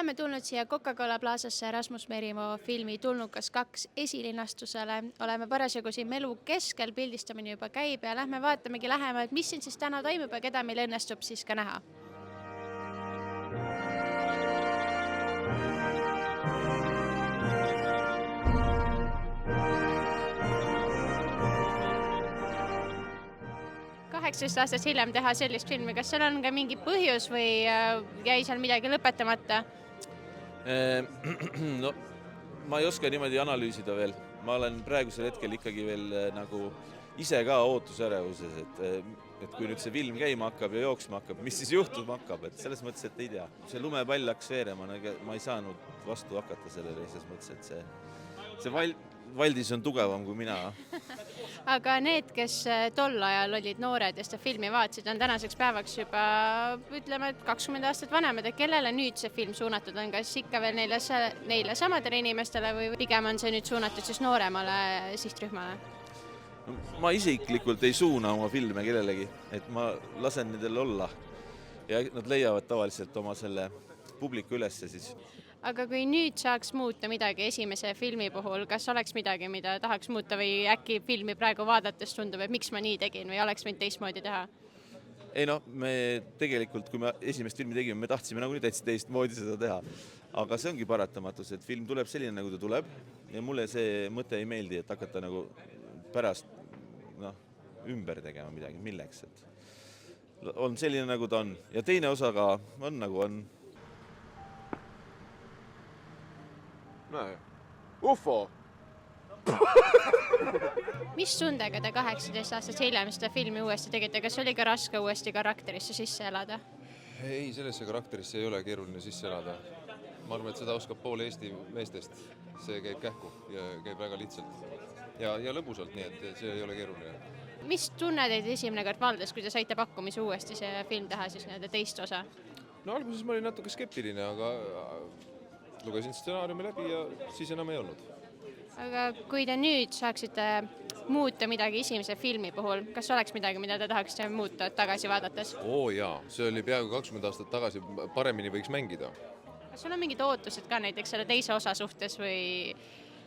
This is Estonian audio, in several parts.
oleme tulnud siia Coca-Cola Plazasse Rasmus Merimoo filmi Tulnukas 2 esilinastusele. Oleme parasjagu siin melu keskel, pildistamine juba käib ja lähme vaatamegi lähemalt, mis siin siis täna toimub ja keda meil õnnestub siis ka näha. aastast hiljem teha sellist filmi, kas seal on ka mingi põhjus või jäi seal midagi lõpetamata? No, ma ei oska niimoodi analüüsida veel. Ma olen praegusel hetkel ikkagi veel nagu ise ka ootusärevuses, et kui nüüd see film käima hakkab ja jooksma hakkab, mis siis juhtuma hakkab, et selles mõttes, et ei tea. See lumepall hakkas veerema, ma ei saanud vastu hakata sellele, selles mõttes, et see Valdis on tugevam kui mina. Aga need, kes tol ajal olid noored ja seda filmi vaatasid, on tänaseks päevaks juba, ütleme, 20 aastat vanemad. Ja kellele nüüd see film suunatud on? Kas ikka veel neile samadele inimestele või pigem on see nüüd suunatud siis nooremale sihtrühmale? Ma isiklikult ei suuna oma filme kellelegi, et ma lasen nendel olla ja nad leiavad tavaliselt oma selle publiku ülesse siis. Aga kui nüüd saaks muuta midagi esimese filmi puhul, kas oleks midagi, mida tahaks muuta või äkki filmi praegu vaadates tundub, et miks ma nii tegin või oleks võinud teistmoodi teha? Ei no, me tegelikult, kui me esimest filmi tegime, me tahtsime nagu täitsa teistmoodi seda teha. Aga see ongi paratamatus, et film tuleb selline, nagu ta tuleb ja mulle see mõte ei meeldi, et hakata nagu pärast ümber tegema midagi, milleks. Et on selline, nagu ta on ja teine osa ka on nagu on. Näe, UFO! Mis tundega te 18 aastat hiljem seda filmi uuesti tegite? Kas oli ka raske uuesti karakterisse sisse elada? Ei, sellesse karakterisse ei ole keeruline sisse elada. Ma arvan, et seda oskab pool Eesti meestest. See käib kähku ja käib väga lihtsalt ja lõbusalt, nii et see ei ole keeruline. Mis tunne teid esimene kord valdas, kui te saite pakkumise uuesti see film teha siis teist osa? No alguses ma olin natuke skeptiline, aga lugesin stsenaariumi läbi ja siis enam ei olnud. Aga kui te nüüd saaksite muuta midagi esimese filmi puhul, kas oleks midagi, mida te tahaksite muuta tagasi vaadates? Jaa, see oli peaaegu 20 aastat tagasi, paremini võiks mängida. Kas sul on mingid ootused ka näiteks selle teise osa suhtes või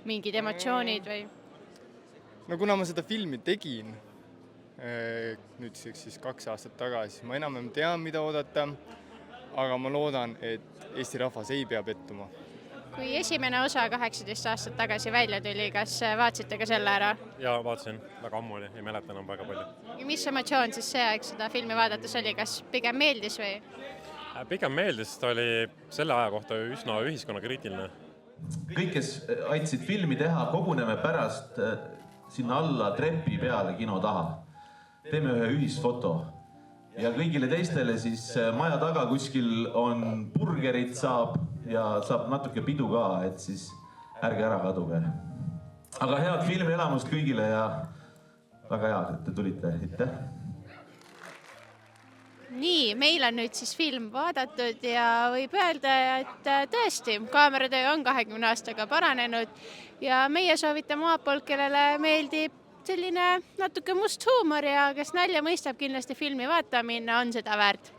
mingid emotsioonid või? No kuna ma seda filmi tegin nüüd siis 2 aastat tagasi, ma enam tean, mida oodata, aga ma loodan, et Eesti rahvas ei pea pettuma. Kui esimene osa 18 aastat tagasi välja tuli, kas vaatasite ka selle ära? Jaa, vaatasin. Väga ammu oli, ei mäleta enam väga palju. Ja mis emotsioon siis see aeg seda filmi vaadates oli? Kas pigem meeldis või? Pigem meeldis, ta oli selle aja kohta üsna ühiskonnakriitiline. Kõik, kes aitasid filmi teha, koguneme pärast sinna alla trepi peale kino taha. Teeme ühe ühisfoto. Ja kõigile teistele siis maja taga kuskil on burgerit saab ja saab natuke pidu ka, et siis ärge ära kaduge. Aga head filmielamust kõigile ja väga hea, et te tulite. Aitäh! Nii, meil on nüüd siis film vaadatud ja võib öelda, et tõesti, kaameratöö on 20 aastaga paranenud ja meie soovitame omalt poolt, kellele meeldib selline natuke must huumor ja kes nalja mõistab kindlasti filmi vaatama minna, on seda väärt.